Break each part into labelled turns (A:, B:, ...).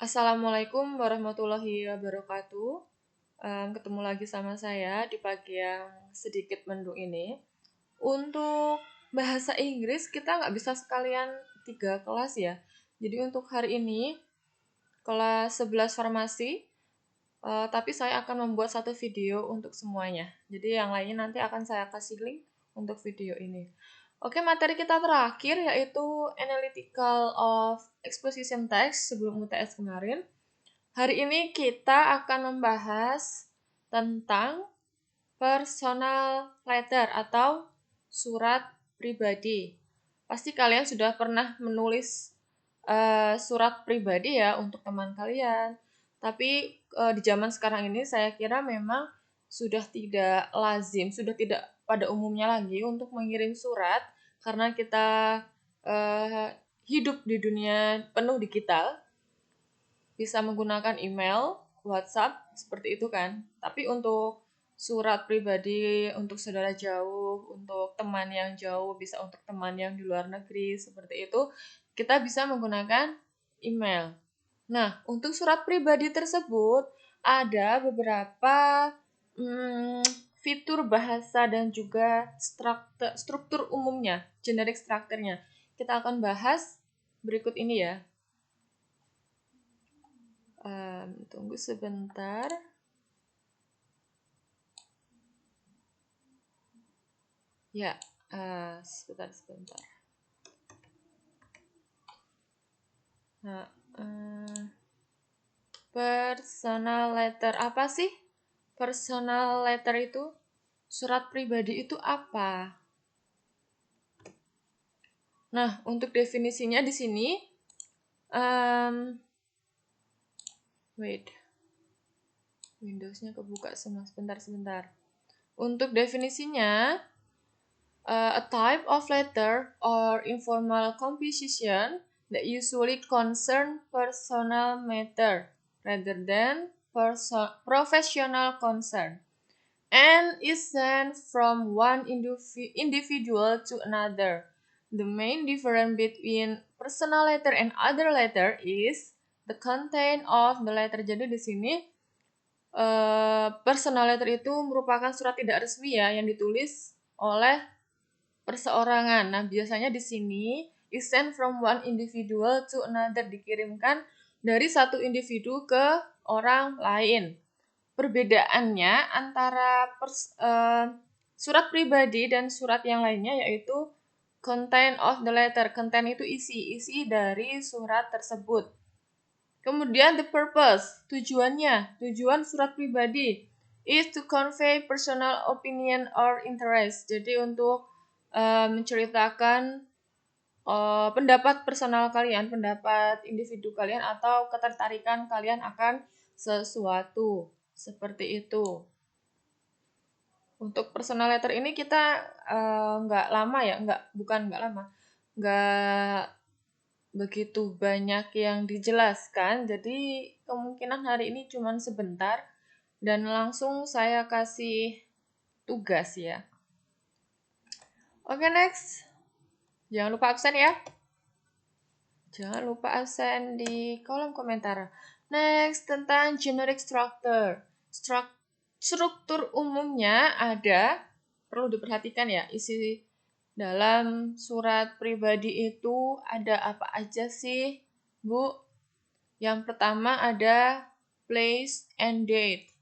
A: Assalamualaikum warahmatullahi wabarakatuh. Ketemu lagi sama saya di pagi yang sedikit mendung ini. Untuk bahasa Inggris kita nggak bisa sekalian 3 kelas ya. Jadi untuk hari ini kelas 11 farmasi, tapi saya akan membuat satu video untuk semuanya. Jadi yang lainnya nanti akan saya kasih link untuk video ini. Oke, materi kita terakhir yaitu Analytical of Exposition Text sebelum UTS kemarin. Hari ini kita akan membahas tentang personal letter atau surat pribadi. Pasti kalian sudah pernah menulis surat pribadi ya untuk teman kalian. Tapi di zaman sekarang ini saya kira memang sudah tidak lazim, sudah tidak pada umumnya lagi untuk mengirim surat karena kita hidup di dunia penuh digital, bisa menggunakan email, WhatsApp, seperti itu kan. Tapi untuk surat pribadi, untuk saudara jauh, untuk teman yang jauh, bisa untuk teman yang di luar negeri, seperti itu, kita bisa menggunakan email. Nah, untuk surat pribadi tersebut, ada beberapa fitur bahasa dan juga struktur umumnya, generic strukturnya. Kita akan bahas berikut ini ya. Tunggu sebentar. Ya, sebentar. Nah, personal letter apa sih? Personal letter itu, surat pribadi itu apa? Nah, untuk definisinya di sini, Windows-nya kebuka semua. Sebentar. Untuk definisinya, a type of letter or informal composition that usually concern personal matter rather than professional concern, and is sent from one individual to another. The main difference between personal letter and other letter is the content of the letter. Jadi di sini personal letter itu merupakan surat tidak resmi ya yang ditulis oleh perseorangan. Nah, biasanya di sini is sent from one individual to another, dikirimkan dari satu individu ke orang lain. Perbedaannya antara surat pribadi dan surat yang lainnya yaitu content of the letter. Content itu isi dari surat tersebut. Kemudian the purpose, tujuan surat pribadi is to convey personal opinion or interest. Jadi untuk menceritakan pendapat personal kalian, pendapat individu kalian atau ketertarikan kalian akan sesuatu, seperti itu. Untuk personal letter ini kita nggak begitu banyak yang dijelaskan, jadi kemungkinan hari ini cuma sebentar dan langsung saya kasih tugas ya. Oke, next. Jangan lupa absen ya. Jangan lupa absen di kolom komentar. Next, tentang generic structure. Struktur umumnya ada, perlu diperhatikan ya, isi dalam surat pribadi itu ada apa aja sih, Bu? Yang pertama ada place and date,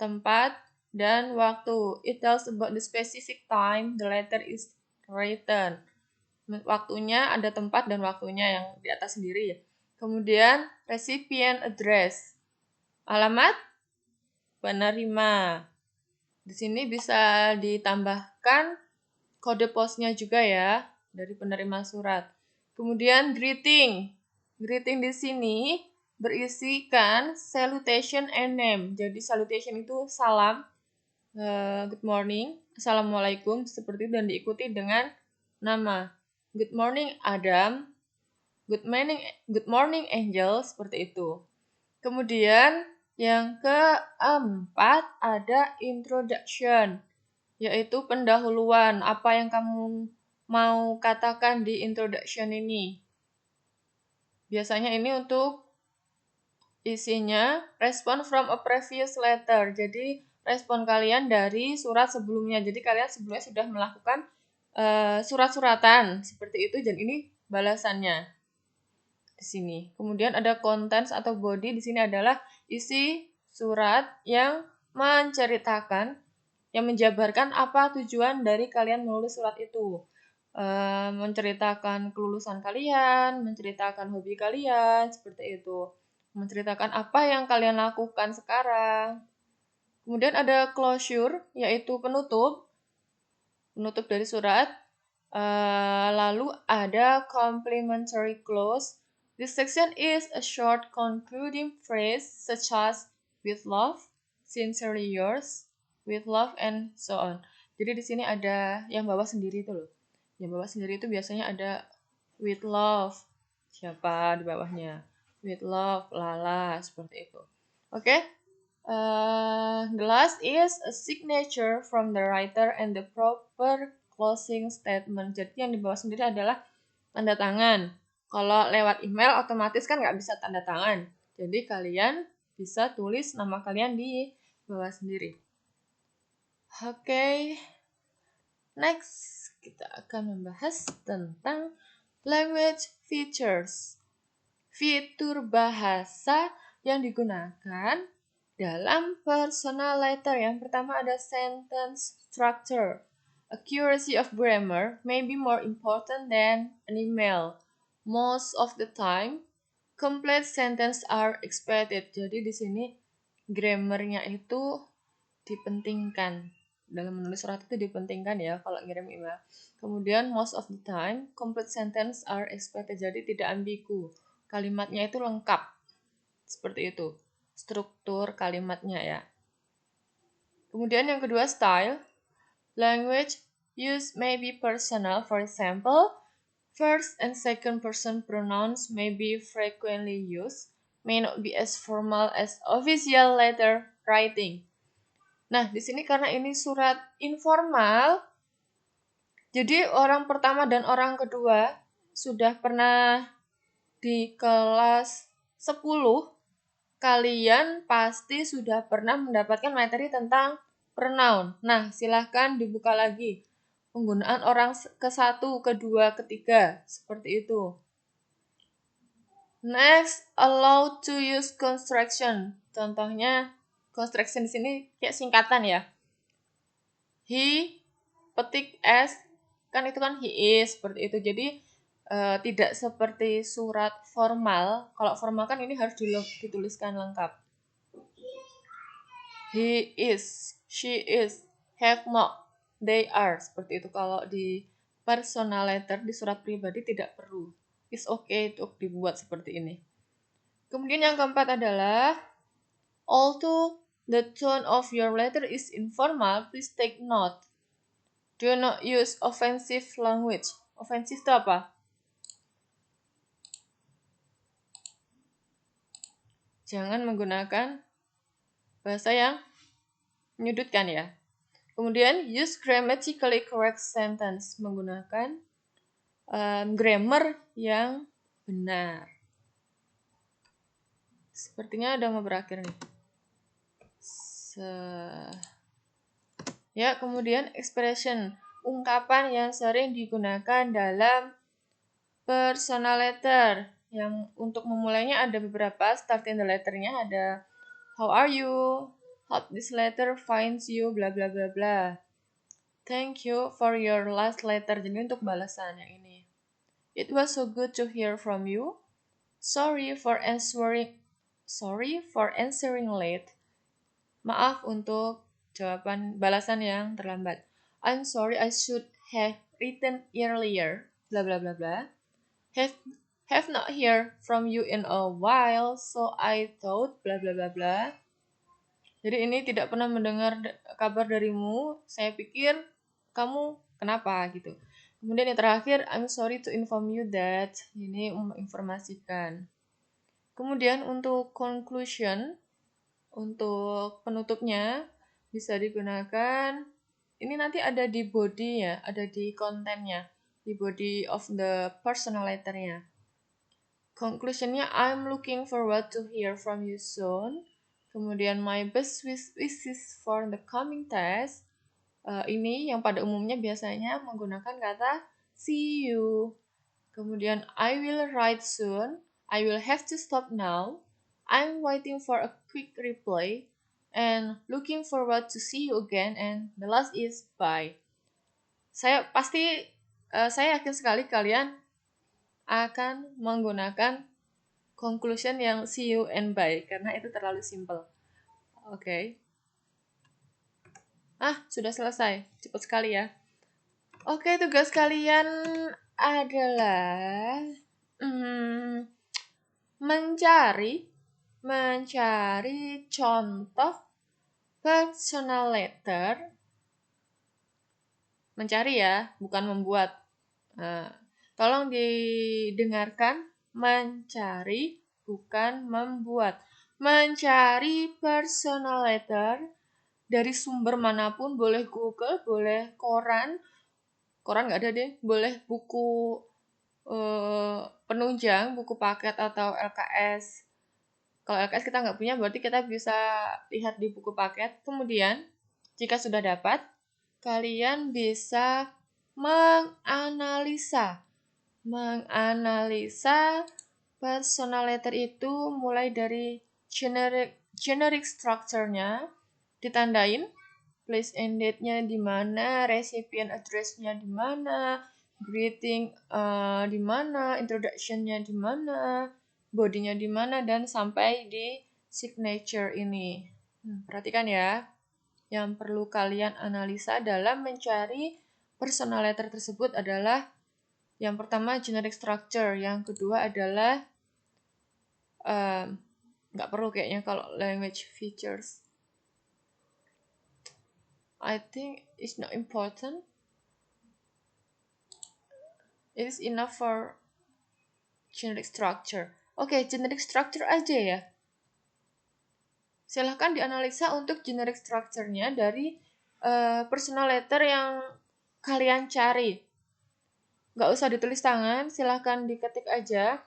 A: tempat dan waktu. It tells about the specific time the letter is written. Waktunya ada tempat dan waktunya yang di atas sendiri ya. Kemudian recipient address, alamat penerima. Di sini bisa ditambahkan kode posnya juga ya dari penerima surat. Kemudian greeting. Greeting di sini berisikan salutation and name. Jadi salutation itu salam, good morning, assalamualaikum, seperti itu, dan diikuti dengan nama. Good morning Adam, good morning Angel, seperti itu. Kemudian yang keempat ada introduction, yaitu pendahuluan. Apa yang kamu mau katakan di introduction ini? Biasanya ini untuk Isinya respon from a previous letter. Jadi respon kalian dari surat sebelumnya. Jadi kalian sebelumnya sudah melakukan surat-suratan seperti itu dan ini balasannya di sini. Kemudian ada contents atau body di sini adalah isi surat yang menceritakan, yang menjabarkan apa tujuan dari kalian menulis surat itu. Menceritakan kelulusan kalian, menceritakan hobi kalian, seperti itu. Menceritakan apa yang kalian lakukan sekarang. Kemudian ada closure, yaitu penutup dari surat. Lalu ada complimentary clause. This section is a short concluding phrase such as with love, sincerely yours, with love, and so on. Jadi di sini ada yang bawah sendiri itu loh. Yang bawah sendiri itu biasanya ada with love. Siapa di bawahnya? With love, Lala, seperti itu. Oke. The last is a signature from the writer and the proper closing statement. Jadi yang di bawah sendiri adalah tanda tangan. Kalau lewat email otomatis kan nggak bisa tanda tangan. Jadi kalian bisa tulis nama kalian di bawah sendiri. Oke. Next, kita akan membahas tentang language features. Fitur bahasa yang digunakan dalam personal letter. Yang pertama ada sentence structure. Accuracy of grammar may be more important than an email. Most of the time, complete sentence are expected. Jadi di sini grammarnya itu dipentingkan. Dalam menulis surat itu dipentingkan ya kalau ngirim email. Kemudian most of the time, complete sentence are expected. Jadi tidak ambigu. Kalimatnya itu lengkap. Seperti itu. Struktur kalimatnya ya. Kemudian yang kedua style. Language use may be personal. For example, first and second person pronouns may be frequently used. May not be as formal as official letter writing. Nah, di sini karena ini surat informal, jadi orang pertama dan orang kedua sudah pernah di kelas 10, kalian pasti sudah pernah mendapatkan materi tentang pronoun. Nah, silahkan dibuka lagi. Penggunaan orang ke-1, kedua, ketiga. Seperti itu. Next, allow to use construction. Contohnya, construction di sini kayak singkatan ya. He, petik S, kan itu kan he is, seperti itu. Jadi, tidak seperti surat formal. Kalau formal kan ini harus dituliskan lengkap. He is, she is, have not, they are. Seperti itu. Kalau di personal letter, di surat pribadi tidak perlu. It's okay untuk dibuat seperti ini. Kemudian yang keempat adalah, although the tone of your letter is informal, please take note. Do not use offensive language. Offensive itu apa? Jangan menggunakan bahasa yang menyudutkan ya. Kemudian use grammatically correct sentence, menggunakan grammar yang benar. Sepertinya udah mau berakhir nih. Ya, kemudian expression, ungkapan yang sering digunakan dalam personal letter. Yang untuk memulainya ada beberapa, starting the letternya ada how are you, hope this letter finds you, bla bla bla bla. Thank you for your last letter. Jadi untuk balasan yang ini. It was so good to hear from you. Sorry for answering late. Maaf untuk balasan yang terlambat. I'm sorry, I should have written earlier. Bla bla bla bla. Have not heard from you in a while, so I thought bla bla bla bla. Jadi ini tidak pernah mendengar kabar darimu, saya pikir kamu kenapa gitu. Kemudian yang terakhir, I'm sorry to inform you that, ini menginformasikan. Kemudian untuk conclusion, untuk penutupnya bisa digunakan, ini nanti ada di body ya, ada di kontennya, di body of the personal letternya. Conclusionnya, I'm looking forward to hear from you soon. Kemudian my best wishes for the coming test. Ini yang pada umumnya biasanya menggunakan kata see you. Kemudian I will write soon. I will have to stop now. I'm waiting for a quick reply. And looking forward to see you again. And the last is bye. Saya yakin sekali kalian akan menggunakan conclusion yang see you and bye karena itu terlalu simple. Oke. Sudah selesai. Cepat sekali ya. Oke, tugas kalian adalah mencari contoh personal letter. Mencari ya, bukan membuat. Tolong didengarkan, mencari bukan membuat. Mencari personal letter dari sumber manapun, boleh Google, boleh koran nggak ada deh, boleh buku penunjang, buku paket atau LKS. Kalau LKS kita nggak punya, berarti kita bisa lihat di buku paket. Kemudian, jika sudah dapat, kalian bisa menganalisa personal letter itu mulai dari generic structure-nya, ditandain place and date-nya di mana, recipient address-nya di mana, greeting di mana, introduction-nya di mana, body-nya di mana, dan sampai di signature ini. Perhatikan ya, yang perlu kalian analisa dalam mencari personal letter tersebut adalah yang pertama generic structure, yang kedua adalah nggak perlu kayaknya kalau language features. I think it's not important. It is enough for generic structure. Oke, generic structure aja ya. Silahkan dianalisa untuk generic structure-nya dari personal letter yang kalian cari. Nggak usah ditulis tangan, silahkan diketik aja.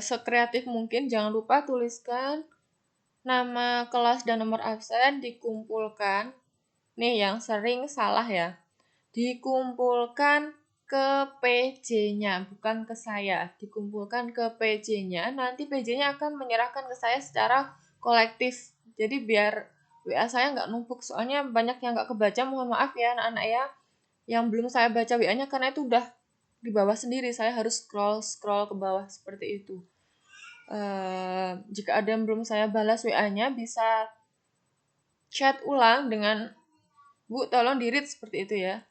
A: Sekreatif mungkin, jangan lupa tuliskan nama kelas dan nomor absen dikumpulkan. Nih yang sering salah ya. Dikumpulkan ke PJ-nya, bukan ke saya. Dikumpulkan ke PJ-nya, nanti PJ-nya akan menyerahkan ke saya secara kolektif. Jadi biar WA saya nggak numpuk, soalnya banyak yang nggak kebaca, mohon maaf ya anak-anak ya. Yang belum saya baca WA-nya karena itu udah di bawah sendiri, saya harus scroll ke bawah seperti itu. Jika ada yang belum saya balas WA-nya, bisa chat ulang dengan Bu, tolong di-read seperti itu ya.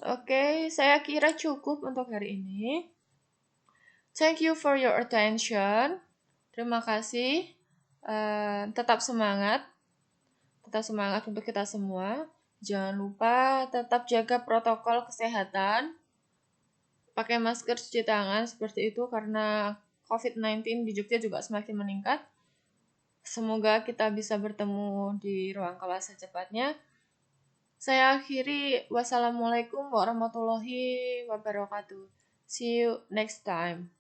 A: Oke, saya kira cukup untuk hari ini. Thank you for your attention. Terima kasih. Tetap semangat. Tetap semangat untuk kita semua. Jangan lupa tetap jaga protokol kesehatan. Pakai masker, cuci tangan seperti itu karena COVID-19 di Jogja juga semakin meningkat. Semoga kita bisa bertemu di ruang kelas secepatnya. Saya akhiri, wassalamualaikum warahmatullahi wabarakatuh. See you next time.